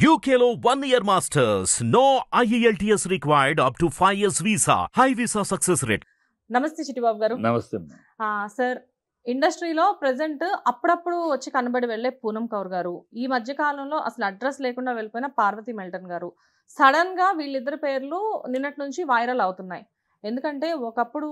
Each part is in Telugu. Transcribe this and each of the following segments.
UKLO 1 year masters. No IELTS required up to 5 years visa. High visa success rate. నమస్తే చిట్టిబాబు గారు. నమస్తే. సార్, ఇండస్ట్రీలో ప్రెజెంట్ అప్పుడప్పుడు వచ్చి కనబడి వెళ్ళే పూనం కౌర్ గారు, ఈ మధ్య కాలంలో అసలు అడ్రస్ లేకుండా వెళ్ళిపోయిన పార్వతి మెల్టన్ గారు, సడన్ గా వీళ్ళిద్దరి పేర్లు నిన్నటి నుంచి వైరల్ అవుతున్నాయి. ఎందుకంటే ఒకప్పుడు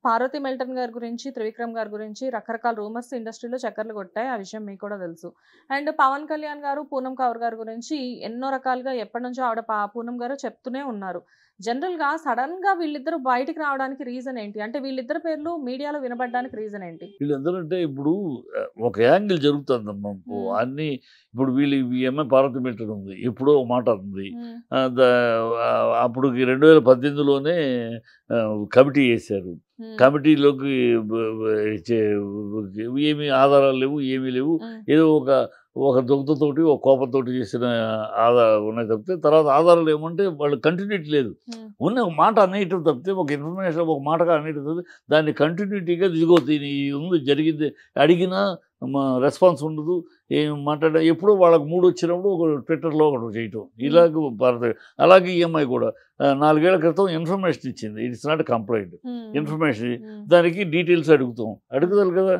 పార్వతి మెల్టన్ గారి గురించి, త్రివిక్రమ్ గారి గురించి రకరకాల రూమర్స్ ఇండస్ట్రీలో చక్కర్లు కొట్టాయి. ఆ విషయం మీకు కూడా తెలుసు. అండ్ పవన్ కళ్యాణ్ గారు పూనం కౌర్ గారి గురించి ఎన్నో రకాలుగా ఎప్పటి నుంచో ఆవిడ పూనం గారు చెప్తూనే ఉన్నారు. జనరల్గా సడన్ గా వీళ్ళిద్దరు బయటికి రావడానికి రీజన్ ఏంటి? అంటే వీళ్ళిద్దరు పేర్లు మీడియాలో వినబడడానికి రీజన్ ఏంటి? వీళ్ళందరూ అంటే ఇప్పుడు ఒక యాంగిల్ జరుగుతుందమ్మా. అన్ని ఇప్పుడు వీళ్ళు ఈ అమ్మాయి పార్వతి మెల్టన్ ఉంది, ఎప్పుడో మాట ఉంది. అప్పుడు 2018లోనే కమిటీ వేశారు. కమిటీలోకి ఏమి ఆధారాలు లేవు, ఏమీ లేవు. ఏదో ఒక దొంగతోటి ఒక కోపంతో చేసిన ఆధారాలు ఉన్నాయి తప్పితే తర్వాత ఆధారాలు ఏమంటే వాళ్ళు కంటిన్యూటీ లేదు. ఉన్న ఒక మాట అనేయటం తప్పితే, ఒక ఇన్ఫర్మేషన్ ఒక మాటగా అనేయటం తప్పితే దాన్ని కంటిన్యూటీగా దిగొద్ది ఉంది జరిగింది అడిగినా రెస్పాన్స్ ఉండదు, ఏం మాట్లాడ. ఎప్పుడో వాళ్ళకి మూడు వచ్చినప్పుడు ఒక ట్విట్టర్లో ఒకటి చేయటం ఇలాగ భారత. అలాగే ఈఎంఐ కూడా 4 ఏళ్ల క్రితం ఇన్ఫర్మేషన్ ఇచ్చింది. It's not complaint, information. దానికి డీటెయిల్స్ అడుగుతారు కదా.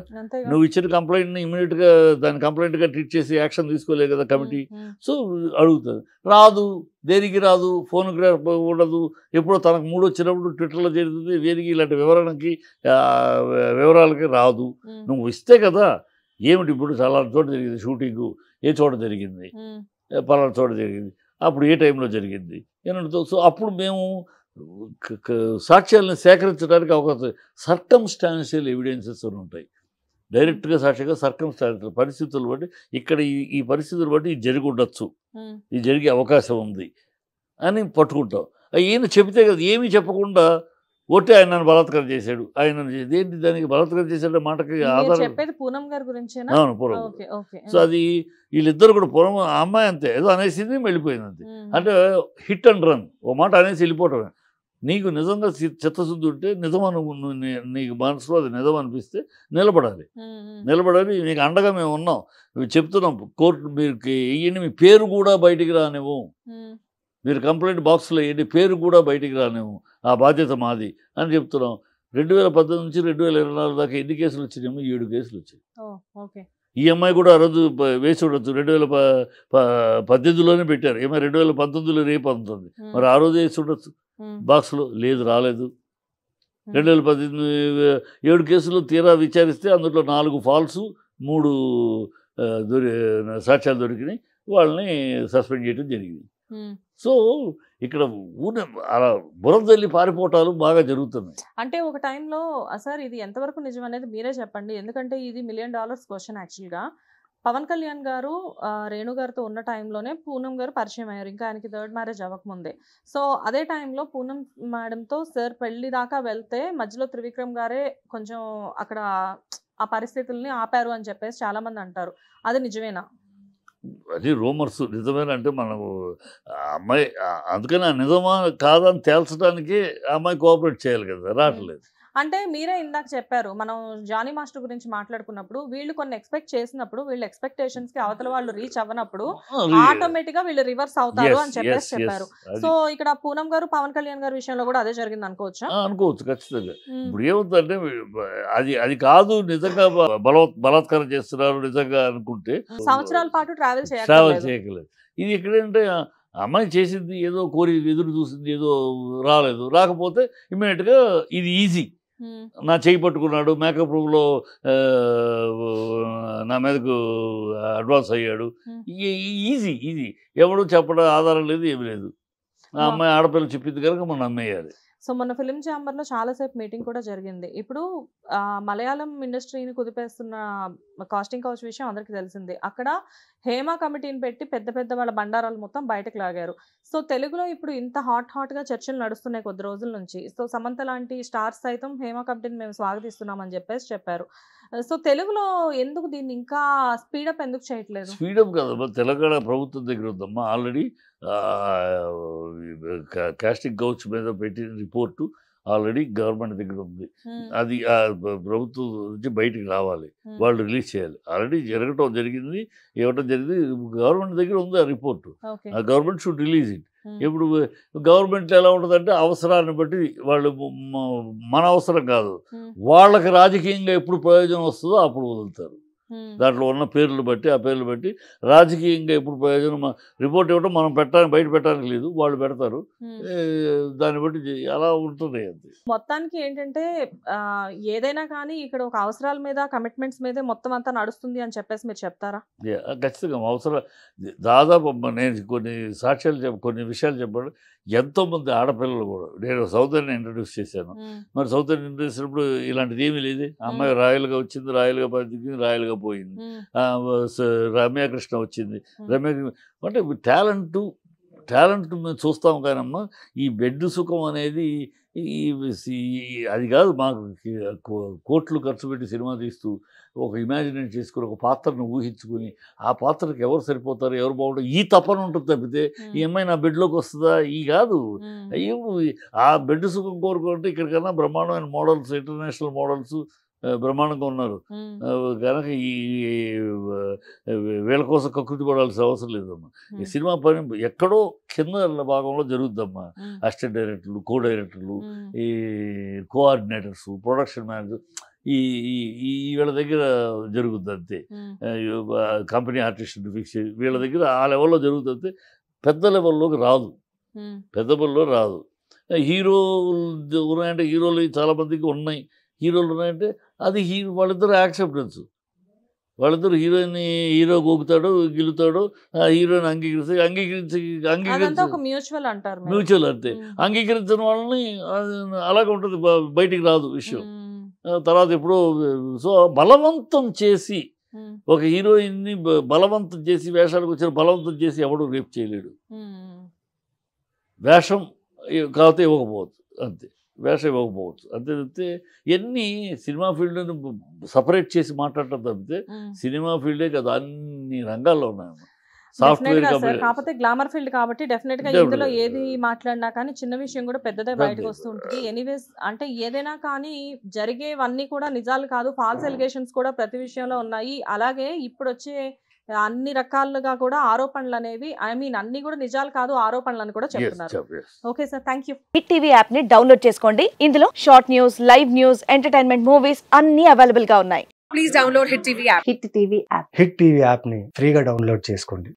నువ్వు ఇచ్చిన కంప్లైంట్ని ఇమీడియట్గా దాన్ని కంప్లైంట్గా ట్రీట్ చేసి యాక్షన్ తీసుకోలేదు కదా కమిటీ. సో అడుగుతుంది, రాదు, దేనికి రాదు, ఫోన్గ్రాఫ్ ఉండదు. ఎప్పుడో తనకు మూడు వచ్చినప్పుడు ట్విట్టర్లో జరుగుతుంది, దేనికి ఇలాంటి వివరాలకి రాదు. నువ్వు ఇస్తే కదా. ఏమిటి ఇప్పుడు చాలా చోట జరిగింది షూటింగు, ఏ చోట జరిగింది, పలానా చోట జరిగింది, అప్పుడు ఏ టైంలో జరిగింది ఏనంటే. సో అప్పుడు మేము సాక్ష్యాలను సేకరించడానికి అవకాశం. సర్కమ్స్టాన్షియల్ ఎవిడెన్సెస్ అని ఉంటాయి. డైరెక్ట్గా సాక్ష్యంగా సర్కమ్స్టాన్షియల్ పరిస్థితులు బట్టి ఇక్కడ ఈ పరిస్థితులు బట్టి ఇది జరిగి ఉండొచ్చు, ఇది జరిగే అవకాశం ఉంది అని పట్టుకుంటాం. ఈయన చెబితే కదా, ఏమీ చెప్పకుండా ఒట్టి ఆయన నన్ను బలాత్కారం చేశాడు, ఆయన ఏంటి దానికి బలాత్కారం చేశాడు మాటకి ఆధారం. అవును, పూర్వం. సో అది వీళ్ళిద్దరు కూడా పూర్వం. ఆ అమ్మాయి అంతే, ఏదో అనేసింది వెళ్ళిపోయింది అంతే. అంటే హిట్ అండ్ రన్, ఓ మాట అనేసి వెళ్ళిపోవటమే. నీకు నిజంగా చిత్తశుద్ధి ఉంటే, నిజం నీకు మనసులో అది నిజం అనిపిస్తే నిలబడాలి. నీకు అండగా మేము ఉన్నాం, చెప్తున్నాం. కోర్టు మీరు వేయండి, మీ పేరు కూడా బయటికి రానివ్వు, మీరు కంప్లైంట్ బాక్స్లో వేయండి, పేరు కూడా బయటికి రానివ్వు, ఆ బాధ్యత మాది అని చెప్తున్నాం. 2018 నుంచి 2024 దాకా ఎన్ని కేసులు వచ్చినాయేమో? 7 కేసులు వచ్చాయి. ఈ అమ్మాయి కూడా ఆ రోజు వేసి ఉండొచ్చు. 2018లోనే పెట్టారు, ఏమో 2019లో రేపు అందుతుంది. మరి ఆ రోజు వేసి ఉండొచ్చు బాక్స్లో. లేదు, రాలేదు. 2018 7 కేసులు తీరా విచారిస్తే అందులో 4 ఫాల్స్, 3 సాక్ష్యాలు దొరికినాయి. వాళ్ళని సస్పెండ్ చేయడం జరిగింది. సో ఇక్కడ అలా బురదల్లి పారిపోవటాలు బాగా జరుగుతున్నాయి. అంటే ఒక టైంలో సార్, ఇది ఎంతవరకు నిజం అనేది మీరే చెప్పండి. ఎందుకంటే ఇది $1 million క్వశ్చన్. యాక్చువల్గా పవన్ కళ్యాణ్ గారు రేణు గారితో ఉన్న టైంలోనే పూనం గారు పరిచయం అయ్యారు, ఇంకా ఆయనకి 3rd మ్యారేజ్ అవ్వకముందే. సో అదే టైంలో పూనం మేడంతో సార్ పెళ్లి దాకా వెళ్తే మధ్యలో త్రివిక్రమ్ గారే కొంచెం అక్కడ ఆ పరిస్థితుల్ని ఆపారు అని చెప్పేసి చాలామంది అంటారు. అది నిజమేనా? అది రూమర్స్. నిజమేనా అంటే మనము అమ్మాయి, అందుకని ఆ నిజమా కాదని తేల్చడానికి ఆ అమ్మాయి కోఆపరేట్ చేయాలి కదా, రావట్లేదు. అంటే మీరే ఇందాక చెప్పారు, మనం జానీ మాస్టర్ గురించి మాట్లాడుకున్నప్పుడు, వీళ్ళు కొన్ని ఎక్స్పెక్ట్ చేసినప్పుడు వీళ్ళ ఎక్స్పెక్టేషన్స్ కి అవతల వాళ్ళు రీచ్ అవ్వనప్పుడు ఆటోమేటిక్ గా వీళ్ళు రివర్స్ అవుతారు అని చెప్పేసి చెప్పారు. సో ఇక్కడ పూనం గారు పవన్ కళ్యాణ్ గారి విషయంలో కూడా అదే జరిగింది అనుకోవచ్చు. ఖచ్చితంగా. ఇప్పుడు ఏమవుతుందంటే, అది కాదు, నిజంగా బలాత్కారం చేస్తున్నారు నిజంగా అనుకుంటే సంవత్సరాల పాటు ట్రావెల్ చేయగలదు. ఇది ఎక్కడంటే అమ్మాయి చేసింది ఏదో కోరి ఎదురు చూసింది, ఏదో రాకపోతే ఇమ్మీడియట్గా ఇది ఈజీ. నా చేయి పట్టుకున్నాడు, మేకప్ రూమ్లో నా మీదకు అడ్వాన్స్ అయ్యాడు, ఈజీ. ఎవడు చెప్పడం ఆధారం లేదు, ఏమి లేదు. ఆ అమ్మాయి ఆడపిల్ల చెప్పింది కనుక మనం నమ్మేయాలి. సో మొన్న ఫిలిం ఛాంబర్లో చాలాసేపు మీటింగ్ కూడా జరిగింది. ఇప్పుడు మలయాళం ఇండస్ట్రీని కుదిపేస్తున్న కాస్టింగ్ కౌచ్ విషయం అందరికీ తెలిసిందే. అక్కడ హేమ కమిటీని పెట్టి పెద్ద వాళ్ళ బండారాలు మొత్తం బయటకు లాగారు. సో తెలుగులో ఇప్పుడు ఇంత హాట్గా చర్చలు నడుస్తున్నాయి కొద్ది రోజుల నుంచి. సో సమంత లాంటి స్టార్స్ సైతం హేమ కమిటీని మేము స్వాగతిస్తున్నామని చెప్పేసి చెప్పారు. సో తెలుగులో ఎందుకు దీన్ని ఇంకా స్పీడప్ ఎందుకు చేయట్లేదు? స్పీడప్ కాదమ్మా, తెలంగాణ ప్రభుత్వం దగ్గర ఉందమ్మా. ఆల్రెడీ కాస్టింగ్ కౌచ్ మీద పెట్టిన రిపోర్టు ఆల్రెడీ గవర్నమెంట్ దగ్గర ఉంది. అది ప్రభుత్వం నుంచి బయటికి రావాలి, వాళ్ళు రిలీజ్ చేయాలి. ఆల్రెడీ జరిగింది, ఇవ్వటం జరిగింది, గవర్నమెంట్ దగ్గర ఉంది ఆ రిపోర్టు. ఆ గవర్నమెంట్ షుడ్ రిలీజ్ ఇట్. ఇప్పుడు గవర్నమెంట్ ఎలా ఉంటుందంటే అవసరాన్ని బట్టి వాళ్ళు, మన అవసరం కాదు, వాళ్ళకి రాజకీయంగా ఎప్పుడు ప్రయోజనం వస్తుందో అప్పుడు వదులుతారు. దాంట్లో ఉన్న పేర్లు బట్టి, ఆ పేర్లు బట్టి రాజకీయంగా ఎప్పుడు ప్రయోజనం రిపోర్ట్ ఇవ్వడం మనం బయట పెట్టడానికి లేదు, వాళ్ళు పెడతారు. దాన్ని బట్టి అలా ఉంటుంది. అంతే. మొత్తానికి ఏంటంటే ఏదైనా కానీ ఇక్కడ ఒక అవసరాల మీద, కమిట్మెంట్స్ మీదే మొత్తం అంతా నడుస్తుంది అని చెప్పేసి మీరు చెప్తారా? ఖచ్చితంగా అవసరం. దాదాపు నేను కొన్ని విషయాలు చెప్పాను. ఎంతోమంది ఆడపిల్లలు కూడా, నేను సౌత్ ఇండియన్ ఇంట్రడ్యూస్ చేశాను. మరి సౌత్ ఇండియన్ ఇంట్రడ్యూస్ చేసినప్పుడు ఇలాంటిది ఏమీ లేదు. అమ్మాయి రాయల్గా వచ్చింది, రాయల్గా బతికింది, రాయల్గా పోయింది. రమ్యాకృష్ణ వచ్చింది, అంటే టాలెంట్ మేము చూస్తాం కానమ్మా, ఈ బెడ్ సుఖం అనేది అది కాదు. మాకు కోట్లు ఖర్చు పెట్టి సినిమా తీస్తూ ఒక ఇమాజినేట్ చేసుకుని ఒక పాత్రను ఊహించుకుని ఆ పాత్రకి ఎవరు సరిపోతారు, ఎవరు బాగుంటారు, ఈ తపన ఉంటుంది తప్పితే ఈ అమ్మాయి నా బెడ్లోకి వస్తుందా ఈ కాదు. అయ్యో, ఆ బెడ్ సుఖం కోరుకుంటే ఇక్కడికన్నా బ్రహ్మాండమైన మోడల్స్, ఇంటర్నేషనల్ మోడల్స్ బ్రహ్మాండంగా ఉన్నారు. కనుక వీళ్ళ కోసం కకృతి పడాల్సిన అవసరం లేదమ్మా. ఈ సినిమా పని ఎక్కడో కింద భాగంలో జరుగుద్దమ్మా. అసిస్టెంట్ డైరెక్టర్లు, కో డైరెక్టర్లు, ఈ కోఆర్డినేటర్స్, ప్రొడక్షన్ మేనేజర్, ఈ వీళ్ళ దగ్గర జరుగుద్ది అంతే. కంపెనీ ఆర్టిస్ట్ని ఫిక్స్ చేసి వీళ్ళ దగ్గర ఆ లెవెల్లో జరుగుతుంది. పెద్ద లెవెల్లోకి రాదు, పెద్ద లెవెల్లో రాదు. హీరోలు ఉన్నాయంటే హీరోలు చాలామందికి ఉన్నాయి, హీరోలు ఉన్నాయంటే అది వాళ్ళిద్దరు యాక్సెప్టెన్స్. వాళ్ళిద్దరు హీరో గోగుతాడు, గెలుతాడు, హీరోయిన్ మ్యూచువల్ అంతే. అంగీకరించిన వాళ్ళని అలాగే ఉంటుంది, బయటికి రాదు విషయం. తర్వాత ఎప్పుడో సో బలవంతం చేసి ఒక హీరోయిన్ని బలవంతం చేసి వేషాలకు వచ్చిన బలవంతం చేసి ఎవడు రేపు చేయలేడు. వేషం కాకపోతే ఇవ్వకపోవచ్చు అంతే, వేషం ఇవ్వకపోవచ్చు అంతే. తప్పితే ఎన్ని సినిమా ఫీల్డ్ని సపరేట్ చేసి మాట్లాడటం తప్పితే సినిమా ఫీల్డే కదా, అన్ని రంగాల్లో ఉన్నాయి. సాఫ్ట్వేర్ కాకపోతే గ్లామర్ ఫీల్డ్ కాబట్టి డెఫినెట్ గా ఇందులో ఏది మాట్లాడినా కానీ చిన్న విషయం కూడా పెద్దదే బయటకు వస్తూ ఉంటుంది. ఎనీవేస్, అంటే ఏదైనా కానీ జరిగేవన్నీ కూడా నిజాలు కాదు, ఫాల్స్ ఎలిగేషన్స్ కూడా ప్రతి విషయంలో ఉన్నాయి. అలాగే ఇప్పుడు వచ్చే అన్ని రకాలుగా కూడా ఆరోపణలు అనేవి, అన్ని కూడా నిజాలు కాదు, ఆరోపణలు అని కూడా చెప్తున్నారు. Okay sir, thank you. Hit TV app ని డౌన్లోడ్ చేసుకోండి. ఇందులో short news, live news, entertainment, movies అన్ని అవైలబుల్ గా ఉన్నాయి. Please download hit TV app. Hit TV app. Hit TV app ని ఫ్రీగా డౌన్లోడ్ చేసుకోండి.